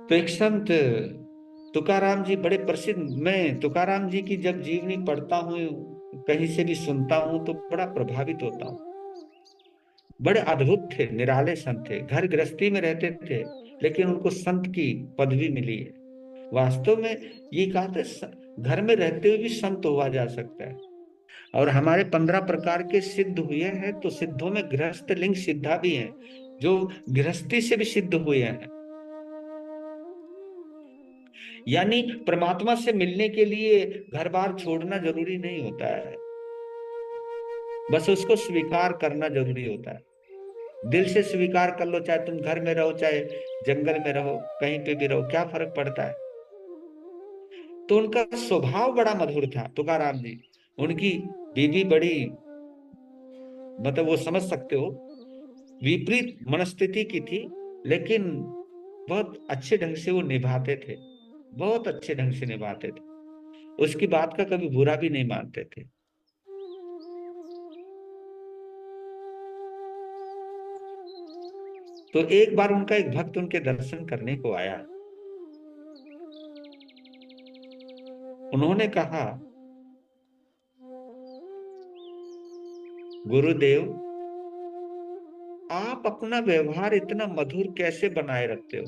तो एक संत तुकाराम जी बड़े प्रसिद्ध, मैं तुकाराम जी की जब जीवनी पढ़ता हूँ, कहीं से भी सुनता हूँ तो बड़ा प्रभावित होता हूँ। बड़े अद्भुत थे, निराले संत थे, घर गृहस्थी में रहते थे, लेकिन उनको संत की पदवी मिली है। वास्तव में ये कहा था, घर में रहते हुए भी संत हुआ जा सकता है। और हमारे 15 प्रकार के सिद्ध हुए हैं, तो सिद्धों में गृहस्थ लिंग सिद्धा भी है, जो गृहस्थी से भी सिद्ध हुए हैं। यानी परमात्मा से मिलने के लिए घर बार छोड़ना जरूरी नहीं होता है, बस उसको स्वीकार करना जरूरी होता है। दिल से स्वीकार कर लो, चाहे तुम घर में रहो, चाहे जंगल में रहो, कहीं पे भी रहो, क्या फर्क पड़ता है। तो उनका स्वभाव बड़ा मधुर था तुकाराम जी। उनकी बीवी बड़ी, मतलब वो समझ सकते हो, विपरीत मनस्थिति की थी, लेकिन बहुत अच्छे ढंग से वो निभाते थे, बहुत अच्छे ढंग से निभाते थे, उसकी बात का कभी बुरा भी नहीं मानते थे। तो एक बार उनका एक भक्त उनके दर्शन करने को आया। उन्होंने कहा, गुरुदेव, आप अपना व्यवहार इतना मधुर कैसे बनाए रखते हो?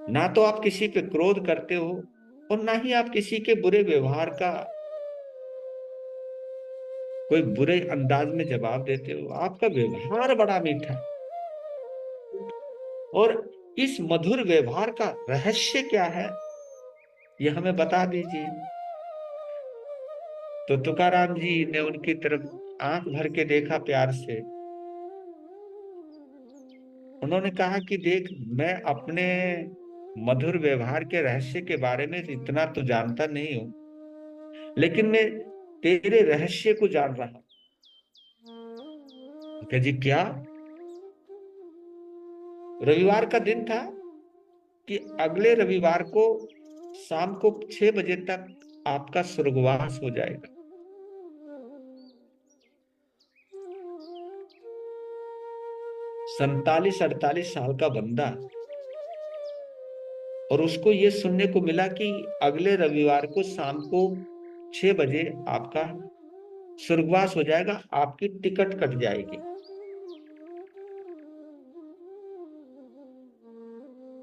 ना तो आप किसी पे क्रोध करते हो, और ना ही आप किसी के बुरे व्यवहार का कोई बुरे अंदाज में जवाब देते हो। आपका व्यवहार बड़ा मीठा है। और इस मधुर व्यवहार का रहस्य क्या है, ये हमें बता दीजिए। तो तुकाराम जी ने उनकी तरफ आंख भर के देखा प्यार से। उन्होंने कहा कि देख, मैं अपने मधुर व्यवहार के रहस्य के बारे में इतना तो जानता नहीं हूं, लेकिन मैं तेरे रहस्य को जान रहा हूं। क्या जी, क्या? रविवार का दिन था कि अगले रविवार को शाम को 6 बजे तक आपका स्वर्गवास हो जाएगा। 47-48 साल का बंदा, और उसको ये सुनने को मिला कि अगले रविवार को शाम को 6 बजे आपका स्वर्गवास हो जाएगा, आपकी टिकट कट जाएगी।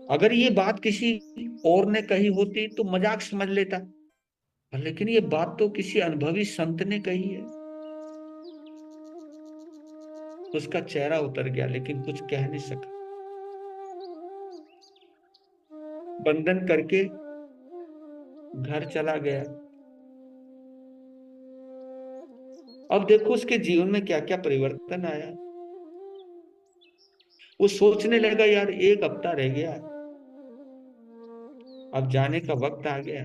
अगर ये बात किसी और ने कही होती तो मजाक समझ लेता, लेकिन ये बात तो किसी अनुभवी संत ने कही है। उसका चेहरा उतर गया, लेकिन कुछ कह नहीं सका। बंधन करके घर चला गया। अब देखो उसके जीवन में क्या क्या परिवर्तन आया। वो सोचने लगा, यार 1 हफ्ता रह गया, अब जाने का वक्त आ गया।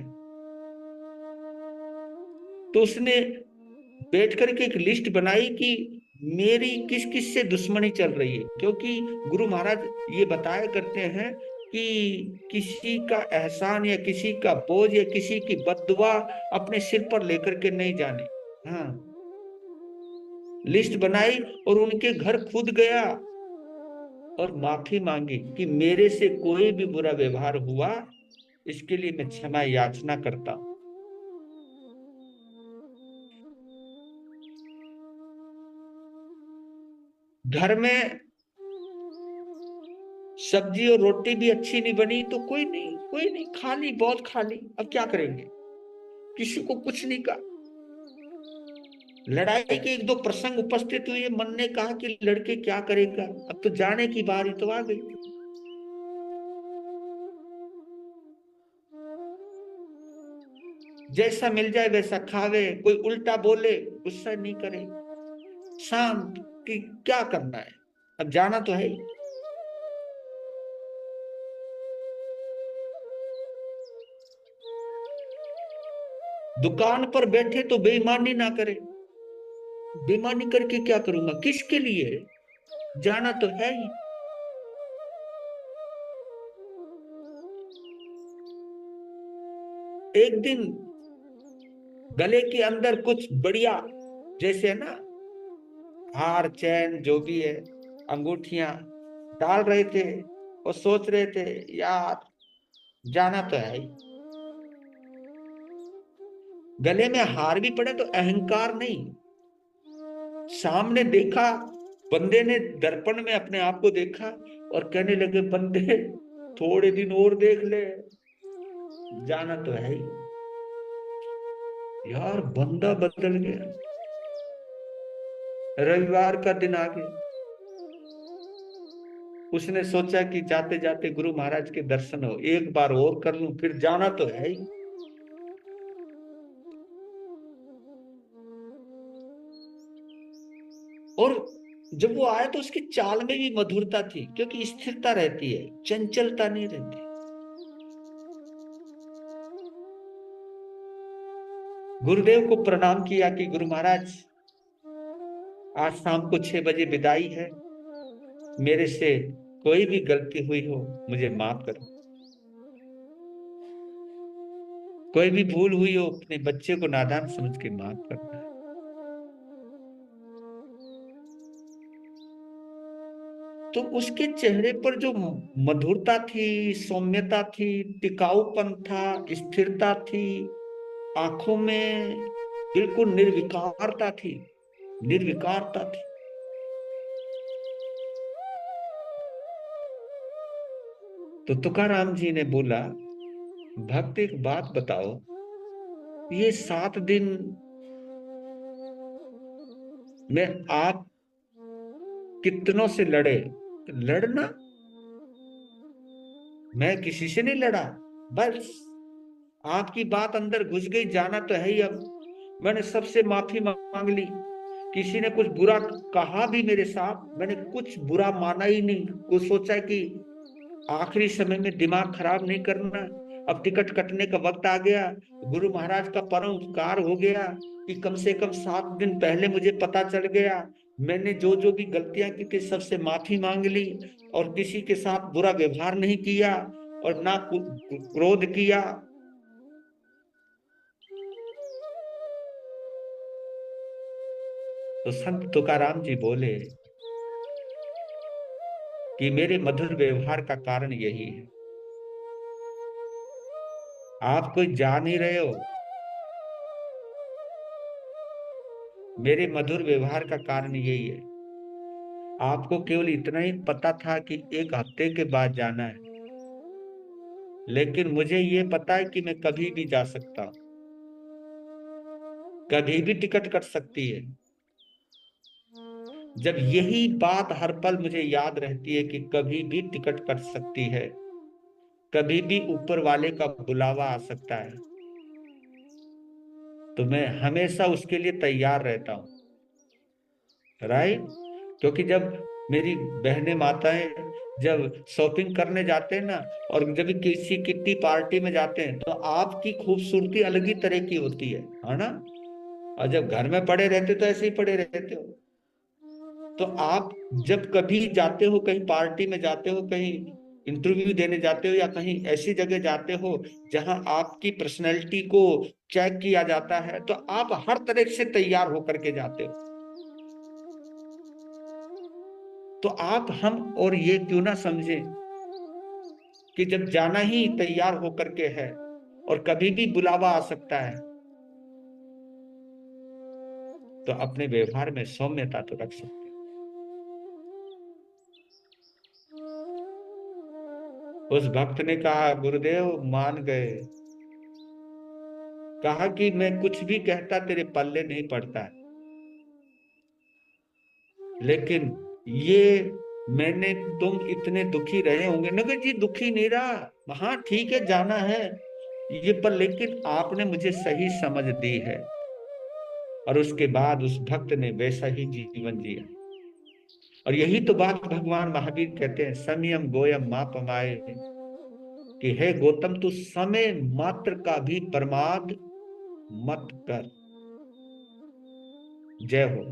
तो उसने बैठ करके एक लिस्ट बनाई कि मेरी किस किस से दुश्मनी चल रही है, क्योंकि गुरु महाराज ये बताया करते हैं कि किसी का एहसान या किसी का बोझ या किसी की बद्दुआ अपने सिर पर लेकर के नहीं जाने। हाँ, लिस्ट बनाई और उनके घर खुद गया और माफी मांगी कि मेरे से कोई भी बुरा व्यवहार हुआ, इसके लिए मैं क्षमा याचना करता हूं। घर में सब्जी और रोटी भी अच्छी नहीं बनी तो कोई नहीं, कोई नहीं, खाली, बहुत खाली, अब क्या करेंगे, किसी को कुछ नहीं कहा। लड़ाई के 1-2 प्रसंग उपस्थित हुए, मन ने कहा कि लड़के क्या करेगा, अब तो जाने की बारी तो आ गई। जैसा मिल जाए वैसा खावे, कोई उल्टा बोले गुस्सा नहीं करे, शांत, कि क्या करना है, अब जाना तो है ही। दुकान पर बैठे तो बेईमानी ना करे, बेईमानी करके क्या करूंगा, किसके लिए, जाना तो है ही। एक दिन गले के अंदर कुछ बढ़िया, जैसे है ना, हार चैन जो भी है, अंगूठियां, डाल रहे थे और सोच रहे थे यार जाना तो है ही। गले में हार भी पड़े तो अहंकार नहीं, सामने देखा, बंदे ने दर्पण में अपने आप को देखा और कहने लगे बंदे थोड़े दिन और देख ले, जाना तो है ही। यार बंदा बदल गया। रविवार का दिन आ गया, उसने सोचा कि जाते जाते गुरु महाराज के दर्शन हो, एक बार और कर लूं, फिर जाना तो है ही। और जब वो आया तो उसकी चाल में भी मधुरता थी, क्योंकि स्थिरता रहती है, चंचलता नहीं रहती। गुरुदेव को प्रणाम किया कि गुरु महाराज आज शाम को 6 बजे विदाई है, मेरे से कोई भी गलती हुई हो मुझे माफ करो, कोई भी भूल हुई हो अपने बच्चे को नादान समझ के माफ करना। तो उसके चेहरे पर जो मधुरता थी, सौम्यता थी, टिकाऊपन था, स्थिरता थी, आंखों में बिल्कुल निर्विकारता थी, निर्विकारता थी। तो तुकाराम जी ने बोला, भक्त एक बात बताओ, ये 7 दिन में आप कितनों से लड़े? लड़ना, मैं किसी से नहीं लड़ा, बस आपकी बात अंदर घुस गई, जाना तो है ही। अब मैंने सबसे माफी मांग ली, किसी ने कुछ बुरा कहा भी मेरे साथ, मैंने कुछ बुरा माना ही नहीं। कुछ सोचा कि आखिरी समय में दिमाग खराब नहीं करना, अब टिकट कटने का वक्त आ गया, गुरु महाराज का परम उपकार हो गया कि कम से कम 7 दिन पहले मुझे पता चल गया, मैंने जो जो भी गलतियां की थी सबसे माफी मांग ली, और किसी के साथ बुरा व्यवहार नहीं किया और ना क्रोध किया। तो संत तुकाराम जी बोले कि मेरे मधुर व्यवहार का कारण यही है, आप कोई जान ही रहे हो, मेरे मधुर व्यवहार का कारण यही है। आपको केवल इतना ही पता था कि 1 हफ्ते के बाद जाना है, लेकिन मुझे ये पता है कि मैं कभी भी जा सकता हूं, कभी भी टिकट कट सकती है। जब यही बात हर पल मुझे याद रहती है कि कभी भी टिकट कट सकती है, कभी भी ऊपर वाले का बुलावा आ सकता है, तो मैं हमेशा उसके लिए तैयार रहता हूं। राइट? क्योंकि जब मेरी बहनें माताएं जब शॉपिंग करने जाते हैं ना, और जब किसी किट्टी पार्टी में जाते हैं, तो आपकी खूबसूरती अलग ही तरह की होती है ना? और जब घर में पड़े रहते तो ऐसे ही पड़े रहते हो। तो आप जब कभी जाते हो, कहीं पार्टी में जाते हो, कहीं इंटरव्यू देने जाते हो, या कहीं ऐसी जगह जाते हो जहां आपकी पर्सनैलिटी को चेक किया जाता है, तो आप हर तरह से तैयार होकर के जाते हो। तो आप, हम और ये क्यों ना समझें कि जब जाना ही तैयार होकर के है और कभी भी बुलावा आ सकता है, तो अपने व्यवहार में सौम्यता तो रख सकते हैं। उस भक्त ने कहा गुरुदेव मान गए, कहा कि मैं कुछ भी कहता तेरे पल्ले नहीं पड़ता है, लेकिन ये मैंने, तुम इतने दुखी रहे होंगे। नगर जी दुखी नहीं रहा, हाँ ठीक है जाना है ये, पर लेकिन आपने मुझे सही समझ दी है। और उसके बाद उस भक्त ने वैसा ही जीवन जिया। और यही तो बात भगवान महावीर कहते हैं, संयम गोयम मा पमाए, कि हे गौतम तू समय मात्र का भी प्रमाद मत कर। जय हो।